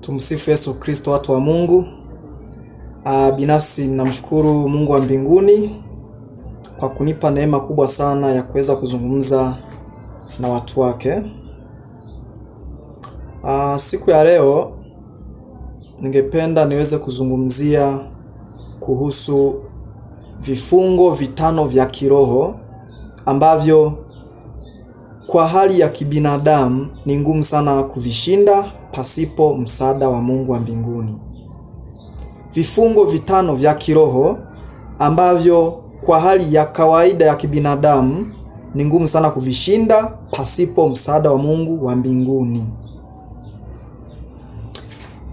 Tumsifu Yesu Kristo, watu wa Mungu. Binafsi namshukuru Mungu wa mbinguni kwa kunipa neema kubwa sana ya kuweza kuzungumza na watu wake. Siku ya leo ningependa niweze kuzungumzia kuhusu vifungo vitano vya kiroho ambavyo kwa hali ya kibinadamu ni ngumu sana kuvishinda pasipo msaada wa Mungu wa mbinguni. Vifungo vitano vya kiroho ambavyo kwa hali ya kawaida ya kibinadamu ni ngumu sana kuvishinda pasipo msaada wa Mungu wa mbinguni.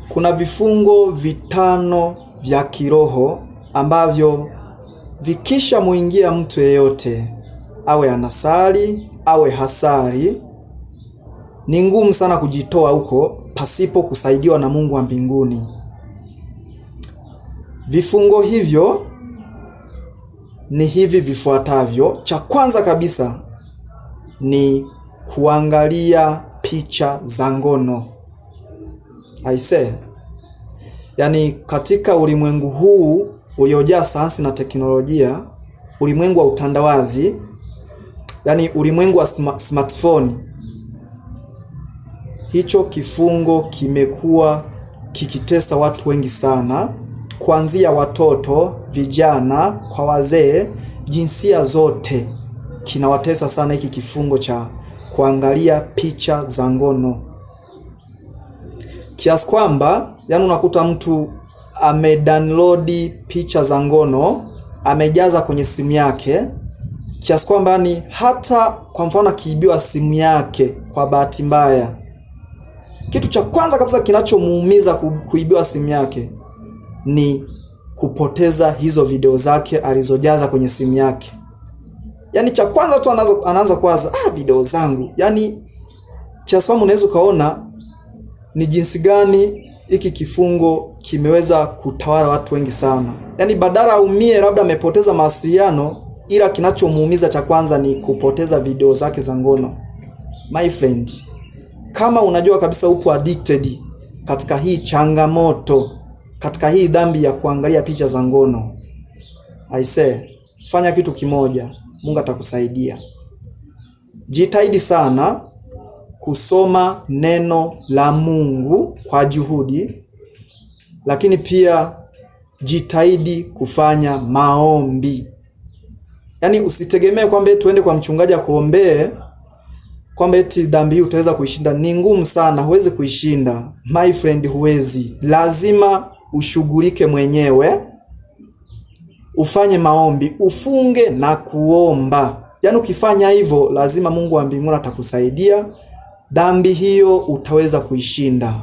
Kuna vifungo vitano vya kiroho ambavyo vikisha muingia mtu yeyote, awe anasali awe hasari, ni ngumu sana kujitoa huko pasipo kusaidiwa na Mungu wa mbinguni. Vifungo hivyo ni hivi vifuatavyo. Cha kwanza kabisa ni kuangalia picha za ngono. Yaani katika ulimwengu huu uliojaa sayansi na teknolojia, ulimwengu wa utandawazi, yaani ulimwengu wa smartphone, hicho kifungo kimekuwa kikitesa watu wengi sana, kuanzia watoto, vijana, kwa wazee, jinsia zote. Kinawatesa sana hiki kifungo cha kuangalia picha za ngono, kiasi kwamba yaani unakuta mtu amedownload picha za ngono, amejaza kwenye simu yake, kiasi kwamba ni hata kwa mfano akiibiwa simu yake kwa bahati mbaya, kitu cha kwanza kabisa kinachomuumiza kuibiwa simu yake ni kupoteza hizo video zake alizojaza kwenye simu yake. Yaani cha kwanza tu anaanza kuwaza video zangu. Yaani kiasi kwamba unaweza kaona ni jinsi gani hiki kifungo kimeweza kutawala watu wengi sana. Yaani badala aumie labda amepoteza mawasiliano, ila kinachomuumiza cha kwanza ni kupoteza video zake za ngono. My friend, kama unajua kabisa upo addicted katika hii changamoto, katika hii dhambi ya kuangalia picha za ngono, fanya kitu kimoja, Mungu atakusaidia. Jitahidi sana kusoma neno la Mungu kwa juhudi, lakini pia jitahidi kufanya maombi. Yaani usitegemee kwamba tuende kwa mchungaji akuombee kwamba eti dhambi hii utaweza kuishinda. Ni ngumu sana, huwezi kuishinda. My friend, huwezi. Lazima ushughulike mwenyewe, ufanye maombi, ufunge na kuomba. Yaani ukifanya hivyo, lazima Mungu wa mbinguni atakusaidia. Dhambi hiyo utaweza kuishinda.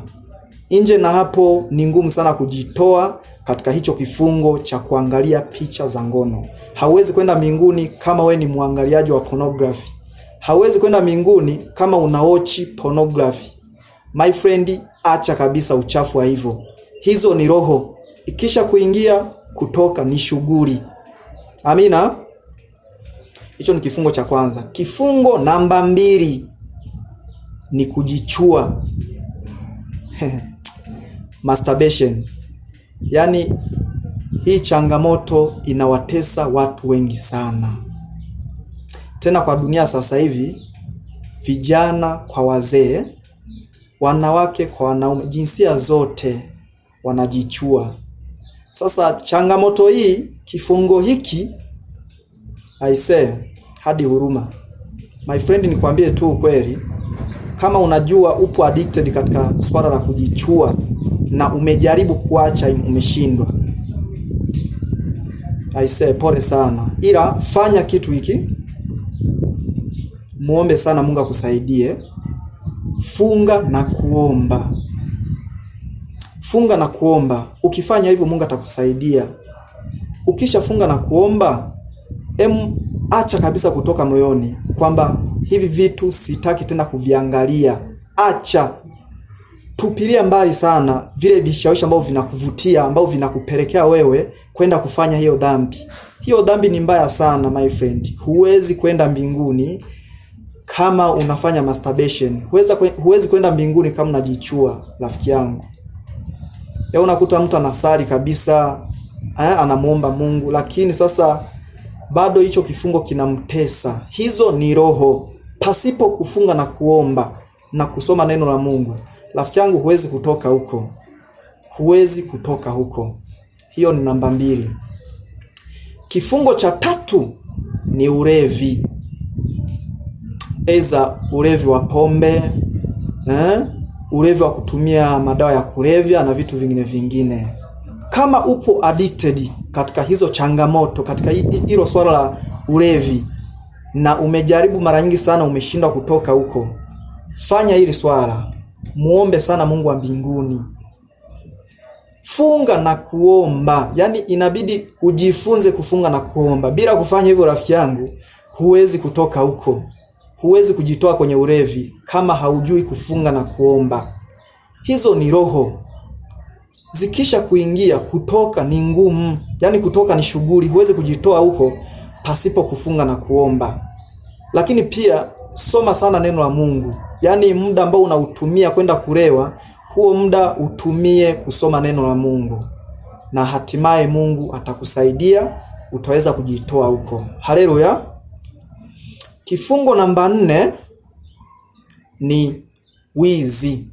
Nje na hapo ni ngumu sana kujitoa katika hicho kifungo cha kuangalia picha za ngono. Hauwezi kwenda mbinguni kama we ni muangaliaji wa pornography. Hauwezi kwenda mbinguni kama unaochi pornography. My friend, acha kabisa uchafu wa hivyo. Hizo ni roho. Ikisha kuingia, kutoka ni shughuli. Amina. Hicho ni kifungo cha kwanza. Kifungo namba 2 ni kujichua. Masturbation. Yaani hii changamoto inawatesa watu wengi sana. Tena kwa dunia sasa hivi, vijana kwa wazee, wanawake kwa wanaume, jinsia zote wanajichua. Sasa changamoto hii, kifungo hiki, hadi huruma. My friend, nikwambie tu ukweli, kama unajua upo addicted katika swala la kujichua na umejaribu kuacha umeshindwa, pole sana. Ila fanya kitu hiki, muombe sana Mungu akusaidie. Funga na kuomba. Funga na kuomba. Ukifanya hivyo Mungu atakusaidia. Ukisha funga na kuomba, acha kabisa kutoka moyoni kwamba hivi vitu sitaki tena kuviangalia. Acha. Tupilia mbali sana vile vishawishi ambavyo vinakuvutia, ambavyo vinakupelekea wewe kwenda kufanya hiyo dhambi. Hiyo dhambi ni mbaya sana, my friend. Huwezi kwenda mbinguni kama unafanya masturbation. Huwezi kwenda mbinguni kama unajichua, rafiki yangu. Ya unakuta mtu anasali kabisa, anamuomba Mungu, lakini sasa bado hicho kifungo kinamtesa. Hizo ni roho. Pasipo kufunga na kuomba na kusoma neno la Mungu, rafiki yangu, huwezi kutoka huko. Huwezi kutoka huko. Hiyo ni namba 2. Kifungo cha 3 ni ulevi. Eza ulevi wa pombe, ulevi wa kutumia madawa ya kulevya na vitu vingine. Kama upo addicted katika hizo changamoto, katika hilo swala la ulevi, na umejaribu mara nyingi sana umeshindwa kutoka huko, fanya hili swala, muombe sana Mungu wa mbinguni. Funga na kuomba. Yaani inabidi ujifunze kufunga na kuomba. Bila kufanya hivyo, rafiki yangu, huwezi kutoka huko. Huwezi kujitoa kwenye ulevi kama haujui kufunga na kuomba. Hizo ni roho. Zikisha kuingia, kutoka ni ngumu. Yaani kutoka ni shughuli. Huwezi kujitoa huko pasipo kufunga na kuomba. Lakini pia soma sana neno la Mungu. Yaani muda ambao unautumia kwenda kulewa, huo muda utumie kusoma neno la Mungu, na hatimaye Mungu atakusaidia, utaweza kujitoa huko. Haleluya. Kifungo namba 4 ni wizi.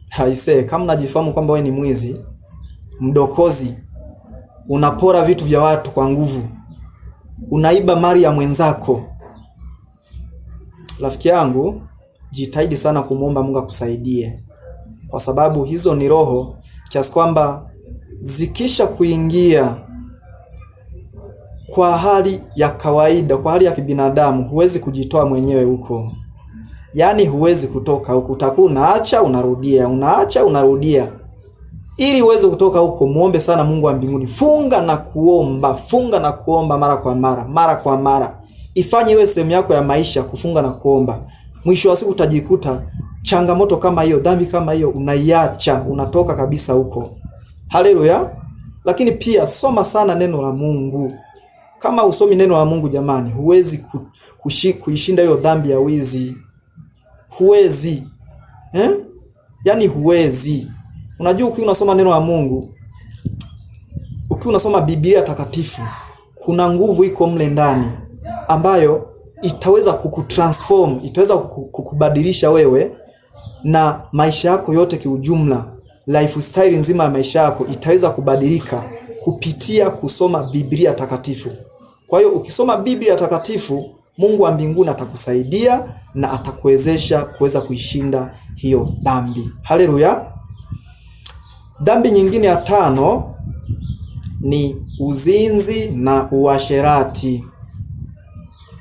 Haise, kama unajifahamu kwamba wewe ni mwizi, mdokozi, unapora vitu vya watu kwa nguvu, unaiba mali ya mwenzako, rafiki yangu, jitahidi sana kumuomba Mungu akusaidie, kwa sababu hizo ni roho kiasi kwamba zikisha kuingia kwa hali ya kawaida, kwa hali ya kibinadamu, huwezi kujitoa mwenyewe huko. Yaani huwezi kutoka huko. Utakuwa unaacha unarudia, unaacha unarudia. Ili uweze kutoka huko, muombe sana Mungu wa mbinguni. Funga na kuomba, funga na kuomba mara kwa mara. Ifanye iwe sehemu yako ya maisha kufunga na kuomba. Mwisho wa siku utajikuta changamoto kama hiyo, dhambi kama hiyo unaiacha, unatoka kabisa huko. Haleluya. Lakini pia soma sana neno la Mungu. Kama usomi neno la Mungu, jamani, huwezi kuishinda hiyo dhambi ya wizi. Huwezi. Yaani huwezi. Unajua, ukiwa unasoma neno la Mungu, ukiwa unasoma Biblia takatifu, kuna nguvu iko mle ndani ambayo itaweza kukutransform, itaweza kukubadilisha wewe na maisha yako yote kiujumla. Lifestyle nzima ya maisha yako itaweza kubadilika kupitia kusoma Biblia takatifu. Kwa hiyo ukisoma Biblia takatifu, Mungu wa mbinguni atakusaidia na atakuwezesha kuweza kuishinda hiyo dhambi. Haleluya. Dhambi nyingine ya 5 ni uzinzi na uasherati.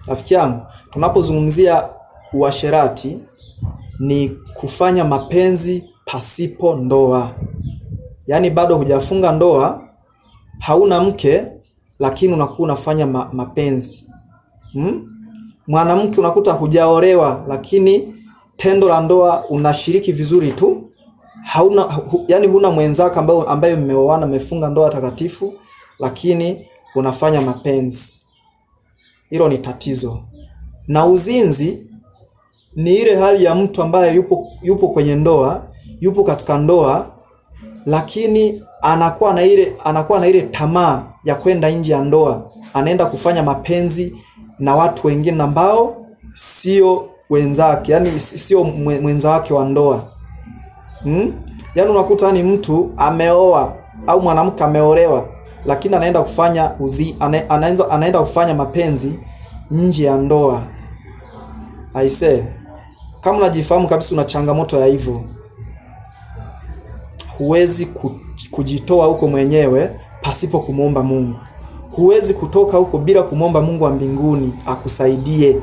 Rafiki yangu, tunapozungumzia uasherati ni kufanya mapenzi pasipo ndoa. Yaani bado hujafunga ndoa, hauna mke, lakini unakuwa unafanya mapenzi. Mwanamke unakuta hujaolewa, lakini tendo la ndoa unashiriki vizuri tu. Yaani huna mwenzako ambaye mmeoana, mmefunga ndoa takatifu, lakini unafanya mapenzi. Hilo ni tatizo. Na uzinzi ni ile hali ya mtu ambaye yupo kwenye ndoa, yupo katika ndoa, lakini anakuwa na ile tamaa ya kwenda nje ya ndoa. Anaenda kufanya mapenzi na watu wengine ambao sio wenzake, yani sio mwenza wake wa ndoa. Yaani unakuta ni mtu ameoa au mwanamke ameolewa, lakini anaenda kufanya mapenzi nje ya ndoa. Aise, kama unajifahamu kabisa una changamoto ya hivyo, huwezi kujitoa huko mwenyewe pasipo kumuomba Mungu. Huwezi kutoka huko bila kumuomba Mungu wa mbinguni akusaidie.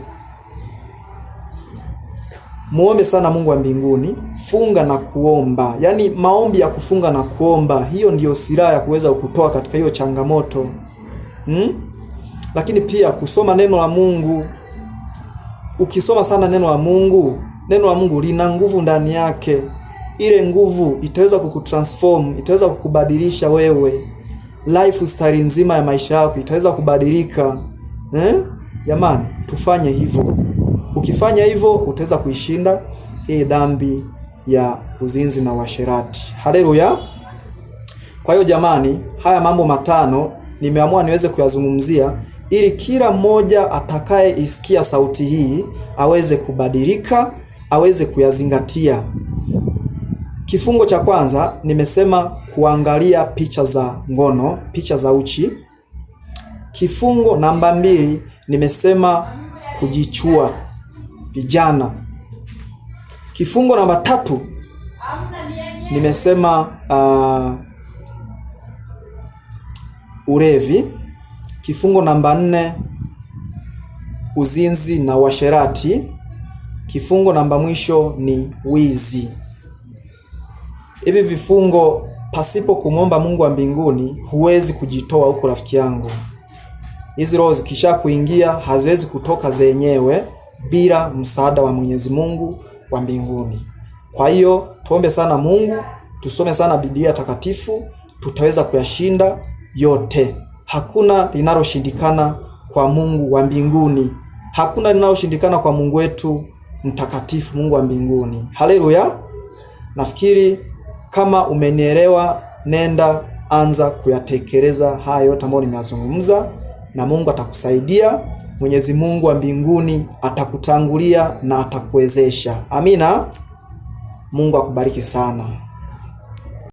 Muombe sana Mungu wa mbinguni, funga na kuomba. Yaani maombi ya kufunga na kuomba, hiyo ndiyo silaha ya kuweza kukutoa katika hiyo changamoto. Lakini pia kusoma neno la Mungu. Ukisoma sana neno la Mungu lina nguvu ndani yake. Ile nguvu itaweza kukutransform, itaweza kukubadilisha wewe. Lifestyle nzima ya maisha yako itaweza kubadilika. Jamani, tufanye hivyo. Ukifanya hivyo utaweza kuishinda hii dhambi ya uzinzi na uasherati. Haleluya. Kwa hiyo jamani, haya mambo matano nimeamua niweze kuyazungumzia ili kila mmoja atakayeisikia sauti hii aweze kubadilika, aweze kuyazingatia. Kifungo cha kwanza nimesema kuangalia picha za ngono, picha za uchi. Kifungo namba 2 nimesema kujichua vijana. Kifungo namba 3 nimesema ulevi. Kifungo namba 4 uzinzi na uasherati. Kifungo namba mwisho ni wizi. Hivi vifungo pasipo kumwomba Mungu wa mbinguni huwezi kujitoa huko, rafiki yangu. Hizi roho zikisha kuingia haziwezi kutoka zenyewe bila msaada wa Mwenyezi Mungu wa mbinguni. Kwa hiyo tuombe sana Mungu, tusome sana Biblia takatifu, tutaweza kuyashinda yote. Hakuna linaloshindikana kwa Mungu wa mbinguni. Hakuna linaloshindikana kwa Mungu wetu mtakatifu, Mungu wa mbinguni. Haleluya. Nafikiri kama umenielewa, nenda anza kuyatekeleza haya yote ambayo nimeyazungumza, na Mungu atakusaidia. Mwenyezi Mungu wa mbinguni atakutangulia na atakuwezesha. Amina. Mungu akubariki sana.